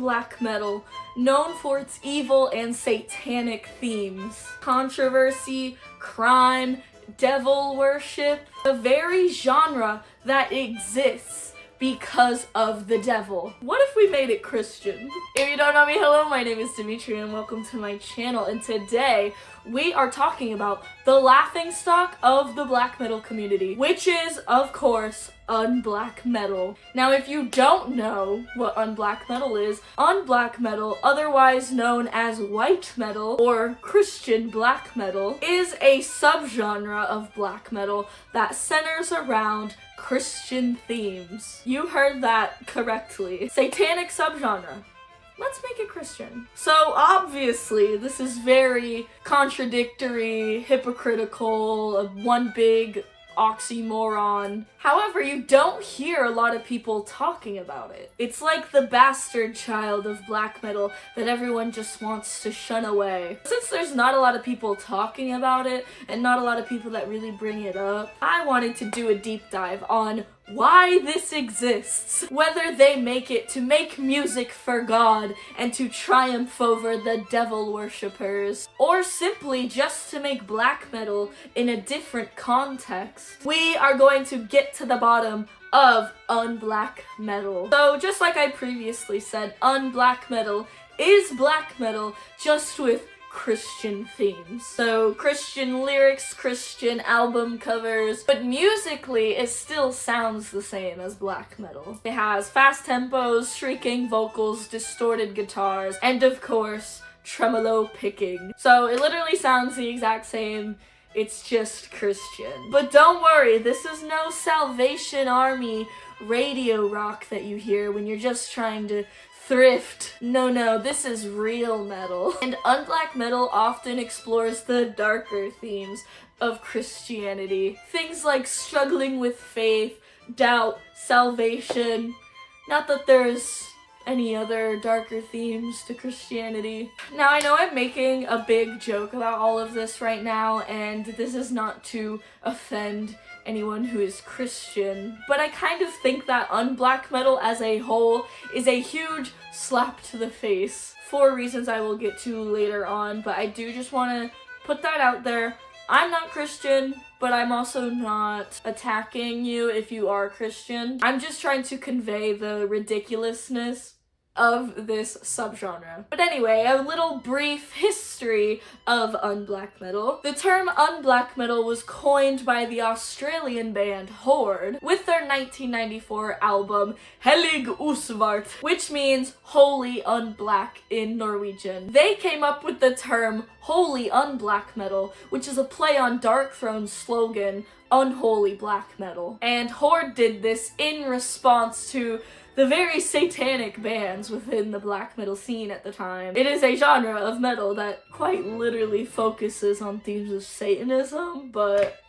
black metal, known for its evil and satanic themes. Controversy, crime, devil worship, the very genre that exists because of the devil. What if we made it Christian? If you don't know me, hello, my name is Dimitri and welcome to my channel, and today we are talking about the laughingstock of the black metal community, which is, of course, unblack metal. Now, if you don't know what unblack metal is, unblack metal, otherwise known as white metal or Christian black metal, is a subgenre of black metal that centers around Christian themes. You heard that correctly. Satanic subgenre. Let's make it Christian. So obviously, this is very contradictory, hypocritical, one big oxymoron. However, you don't hear a lot of people talking about it. It's like the bastard child of black metal that everyone just wants to shun away. Since there's not a lot of people talking about it and not a lot of people that really bring it up, I wanted to do a deep dive on why this exists, whether they make it to make music for God and to triumph over the devil worshippers, or simply just to make black metal in a different context. We are going to get to the bottom of unblack metal. So just like I previously said, unblack metal is black metal just with Christian themes. So Christian lyrics, Christian album covers, but musically it still sounds the same as black metal. It has fast tempos, shrieking vocals, distorted guitars, and of course, tremolo picking. So it literally sounds the exact same. It's just Christian. But don't worry, this is no Salvation Army radio rock that you hear when you're just trying to thrift. No, this is real metal. And unblack metal often explores the darker themes of Christianity. Things like struggling with faith, doubt, salvation. Not that there's any other darker themes to Christianity. Now, I know I'm making a big joke about all of this right now, and this is not to offend anyone who is Christian, but I kind of think that unblack metal as a whole is a huge slap to the face for reasons I will get to later on, but I do just want to put that out there. I'm not Christian, but I'm also not attacking you if you are Christian. I'm just trying to convey the ridiculousness of this subgenre. But anyway, a little brief history of unblack metal. The term unblack metal was coined by the Australian band Horde with their 1994 album Hellig Usvart, which means holy unblack in Norwegian. They came up with the term holy unblack metal, which is a play on Darkthrone's slogan, unholy black metal. And Horde did this in response to the very satanic bands within the black metal scene at the time. It is a genre of metal that quite literally focuses on themes of Satanism, but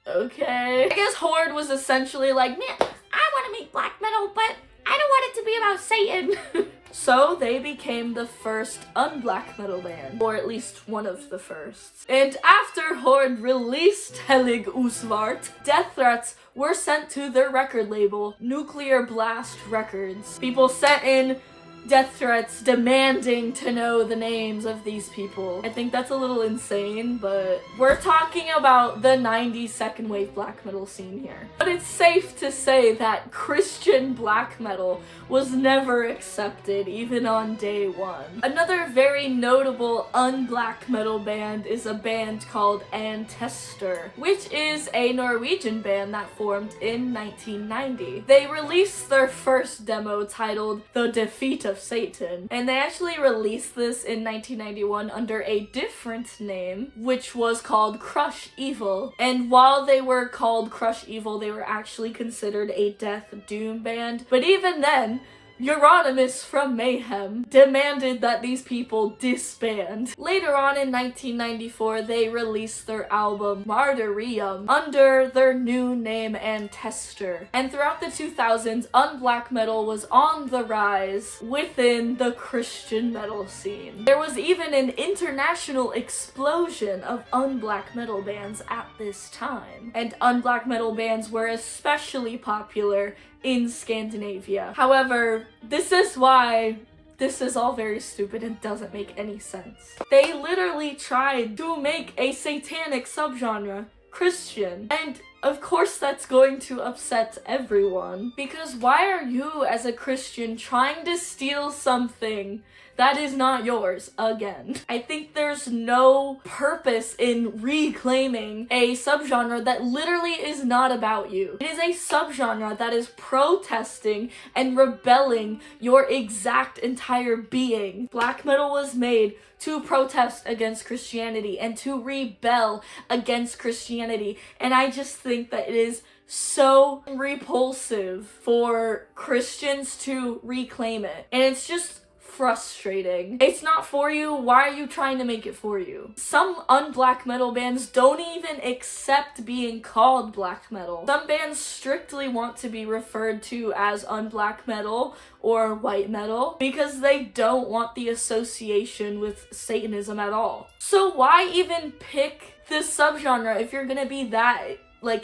okay. I guess Horde was essentially like, man, I want to make black metal, but I don't want it to be about Satan. So they became the first unblack metal band, or at least one of the first. And after Horde released Hellig Usvart, death threats were sent to their record label, Nuclear Blast Records. People sent in death threats demanding to know the names of these people. I think that's a little insane, but we're talking about the 90s second wave black metal scene here. But it's safe to say that Christian black metal was never accepted, even on day one. Another very notable unblack metal band is a band called Ancestor, which is a Norwegian band that formed in 1990. They released their first demo titled The Defeat of Satan, and they actually released this in 1991 under a different name, which was called Crush Evil. And while they were called Crush Evil, they were actually considered a death doom band. But even then, Euronymous from Mayhem demanded that these people disband. Later on in 1994, they released their album Martyrium under their new name Ancestor. And throughout the 2000s, unblack metal was on the rise within the Christian metal scene. There was even an international explosion of unblack metal bands at this time. And unblack metal bands were especially popular in Scandinavia. However, this is why this is all very stupid and doesn't make any sense. They literally tried to make a satanic subgenre Christian, and of course that's going to upset everyone, because why are you as a Christian trying to steal something that is not yours again? I think there's no purpose in reclaiming a subgenre that literally is not about you. It is a subgenre that is protesting and rebelling your exact entire being. Black metal was made to protest against Christianity and to rebel against Christianity, and I just think that it is so repulsive for Christians to reclaim it, and it's just frustrating. It's not for you. Why are you trying to make it for you? Some unblack metal bands don't even accept being called black metal. Some bands strictly want to be referred to as unblack metal or white metal because they don't want the association with Satanism at all. So why even pick this subgenre if you're gonna be that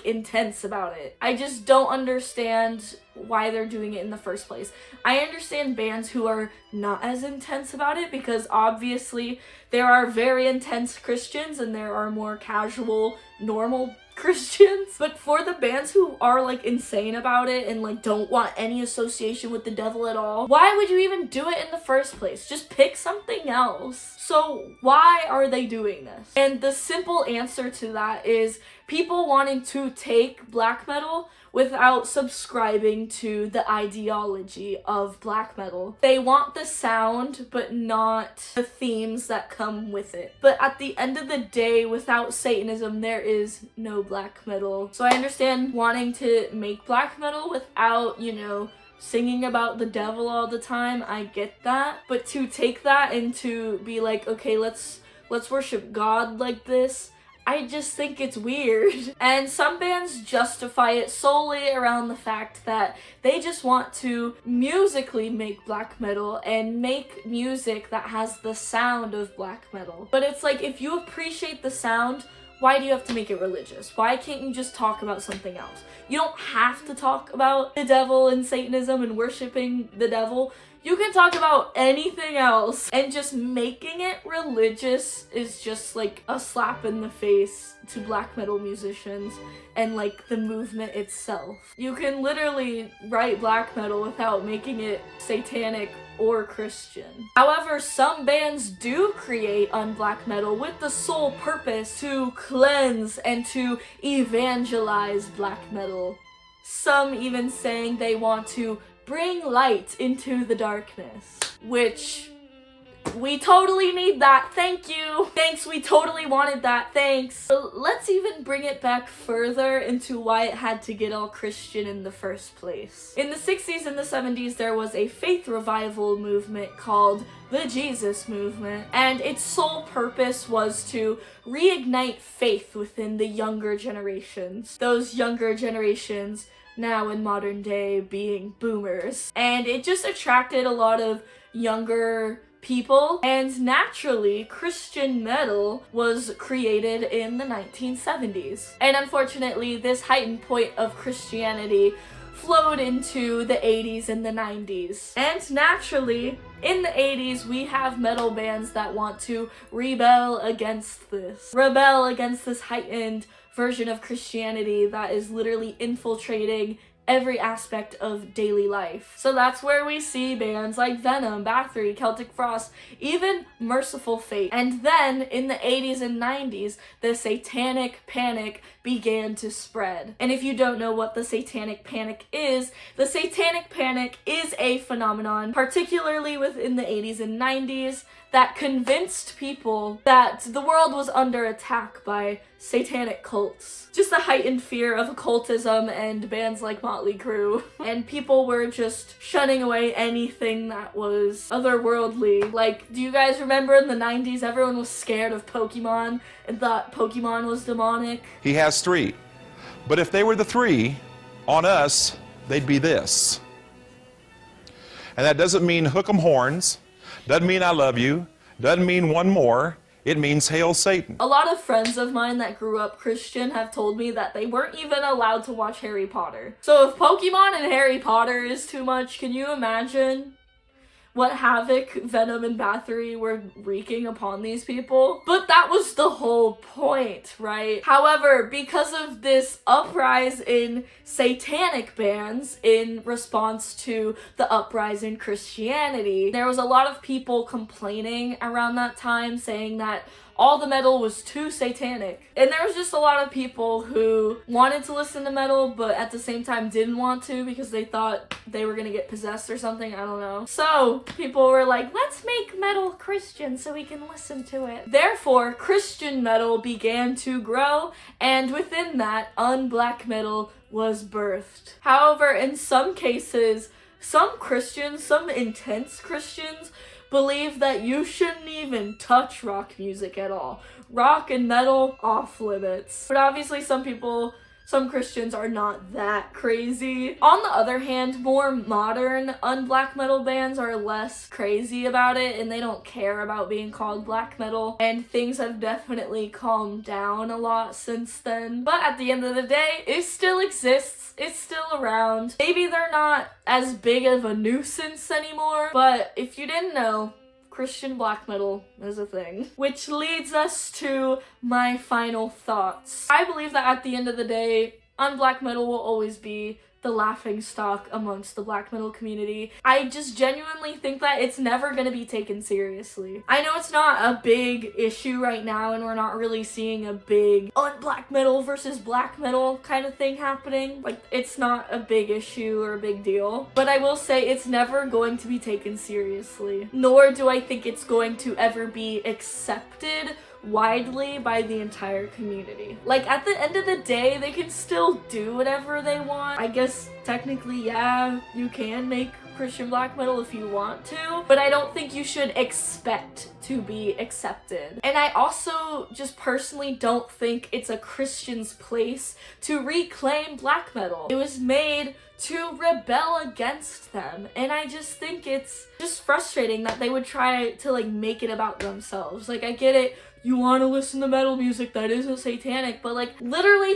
intense about it? I just don't understand why they're doing it in the first place. I understand bands who are not as intense about it because obviously there are very intense Christians and there are more casual, normal Christians. But for the bands who are insane about it and don't want any association with the devil at all, why would you even do it in the first place? Just pick something else. So why are they doing this? And the simple answer to that is people wanting to take black metal without subscribing to the ideology of black metal. They want the sound, but not the themes that come with it. But at the end of the day, without Satanism, there is no black metal. So I understand wanting to make black metal without, singing about the devil all the time. I get that. But to take that and to be okay, let's worship God like this, I just think it's weird. And some bands justify it solely around the fact that they just want to musically make black metal and make music that has the sound of black metal. But it's if you appreciate the sound, why do you have to make it religious? Why can't you just talk about something else? You don't have to talk about the devil and Satanism and worshiping the devil. You can talk about anything else, and just making it religious is just a slap in the face to black metal musicians and the movement itself. You can literally write black metal without making it satanic or Christian. However, some bands do create unblack metal with the sole purpose to cleanse and to evangelize black metal. Some even saying they want to bring light into the darkness, which we totally need that. Thank you. Thanks, we totally wanted that. Thanks. So let's even bring it back further into why it had to get all Christian in the first place. In the 60s and the 70s, there was a faith revival movement called the Jesus Movement, and its sole purpose was to reignite faith within the younger generations. Those younger generations now in modern day being boomers. And it just attracted a lot of younger people, and naturally Christian metal was created in the 1970s. And unfortunately, this heightened point of Christianity flowed into the 80s and the 90s. And naturally, in the 80s, we have metal bands that want to rebel against this heightened version of Christianity that is literally infiltrating every aspect of daily life. So that's where we see bands like Venom, Bathory, Celtic Frost, even Merciful Fate. And then in the 80s and 90s, the Satanic Panic began to spread. And if you don't know what the Satanic Panic is a phenomenon, particularly within the 80s and 90s, that convinced people that the world was under attack by satanic cults. Just a heightened fear of occultism and bands like Motley Crue. And people were just shunning away anything that was otherworldly. Do you guys remember in the 90s, everyone was scared of Pokemon and thought Pokemon was demonic? He has three. But if they were the three, on us, they'd be this. And that doesn't mean hook 'em horns. Doesn't mean I love you. Doesn't mean one more. It means hail Satan. A lot of friends of mine that grew up Christian have told me that they weren't even allowed to watch Harry Potter. So if Pokemon and Harry Potter is too much, can you imagine what havoc Venom and Bathory were wreaking upon these people. But that was the whole point, right? However, because of this uprise in satanic bands in response to the uprise in Christianity, there was a lot of people complaining around that time, saying that all the metal was too satanic. And there was just a lot of people who wanted to listen to metal, but at the same time didn't want to because they thought they were gonna get possessed or something, I don't know. So people were like, let's make metal Christian so we can listen to it. Therefore, Christian metal began to grow, and within that, unblack metal was birthed. However, in some cases, some Christians, some intense Christians, believe that you shouldn't even touch rock music at all. Rock and metal, off limits. But obviously some Christians are not that crazy. On the other hand, more modern unblack metal bands are less crazy about it, and they don't care about being called black metal, and things have definitely calmed down a lot since then. But at the end of the day, it still exists. It's still around. Maybe they're not as big of a nuisance anymore, but if you didn't know, Christian black metal is a thing. Which leads us to my final thoughts. I believe that at the end of the day, unblack metal will always be the laughing stock amongst the black metal community. I just genuinely think that it's never gonna be taken seriously. I know it's not a big issue right now, and we're not really seeing a big unblack metal versus black metal kind of thing happening. Like, it's not a big issue or a big deal. But I will say it's never going to be taken seriously. Nor do I think it's going to ever be accepted widely by the entire community. Like, at the end of the day, they can still do whatever they want. I guess technically, yeah, you can make Christian black metal if you want to, but I don't think you should expect to be accepted. And I also just personally don't think it's a Christian's place to reclaim black metal. It was made to rebel against them, and I just think it's just frustrating that they would try to like make it about themselves. Like, I get it, you want to listen to metal music that isn't satanic, but like literally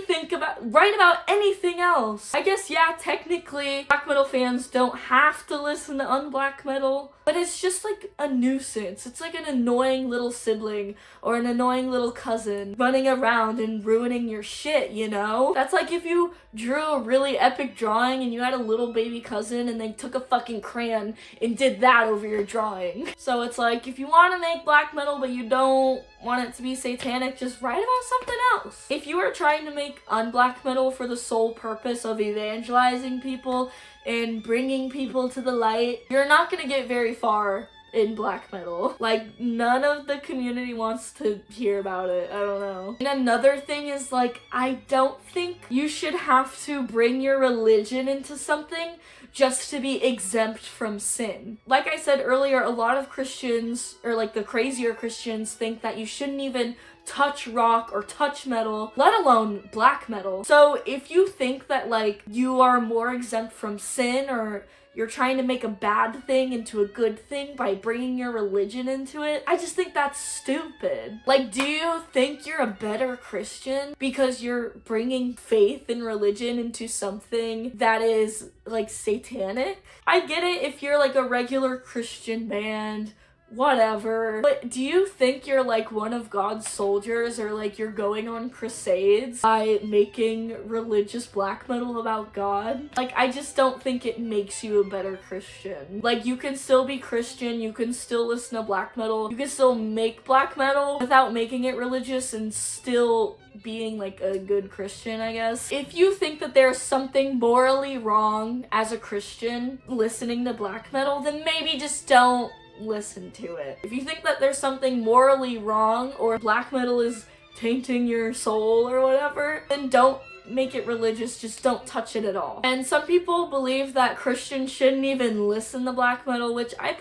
write about anything else. I guess, yeah, technically black metal fans don't have to listen to unblack metal, but it's just like a nuisance. It's like an annoying little sibling or an annoying little cousin running around and ruining your shit, you know? That's like if you drew a really epic drawing and you had a little baby cousin and they took a fucking crayon and did that over your drawing. So it's like, if you want to make black metal but you don't want it to be satanic, just write about something else. If you are trying to make unblack metal for the sole purpose of evangelizing people and bringing people to the light, you're not gonna get very far in black metal. Like, none of the community wants to hear about it. I don't know. And another thing is, like, I don't think you should have to bring your religion into something just to be exempt from sin. Like I said earlier, a lot of Christians, or like the crazier Christians, think that you shouldn't even touch rock or touch metal, let alone black metal. So if you think that like you are more exempt from sin, or you're trying to make a bad thing into a good thing by bringing your religion into it, I just think that's stupid. Like, do you think you're a better Christian because you're bringing faith and religion into something that is like satanic? I get it if you're like a regular Christian band, whatever, but do you think you're like one of God's soldiers, or like you're going on crusades by making religious black metal about God? Like, I just don't think it makes you a better Christian. Like, you can still be Christian, you can still listen to black metal, you can still make black metal without making it religious and still being like a good Christian, I guess. If you think that there's something morally wrong as a Christian listening to black metal, then maybe just don't listen to it. If you think that there's something morally wrong, or black metal is tainting your soul or whatever, then don't make it religious, just don't touch it at all. And some people believe that Christians shouldn't even listen to black metal, which I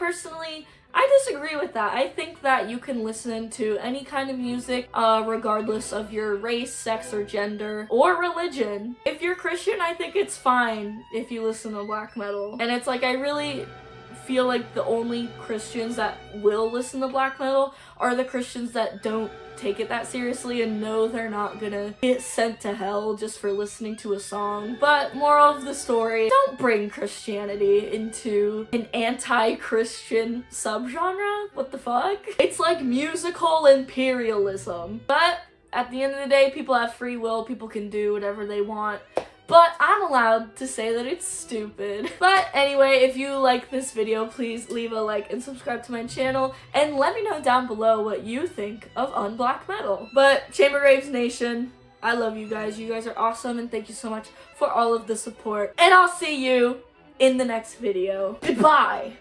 disagree with that. I think that you can listen to any kind of music, regardless of your race, sex, or gender, or religion. If you're Christian, I think it's fine if you listen to black metal. And it's like, I really feel like the only Christians that will listen to black metal are the Christians that don't take it that seriously and know they're not gonna get sent to hell just for listening to a song. But moral of the story, don't bring Christianity into an anti-Christian subgenre. What the fuck? It's like musical imperialism. But at the end of the day, people have free will, people can do whatever they want. But I'm allowed to say that it's stupid. But anyway, if you like this video, please leave a like and subscribe to my channel. And let me know down below what you think of unblack metal. But Chamber Graves Nation, I love you guys. You guys are awesome. And thank you so much for all of the support. And I'll see you in the next video. Goodbye.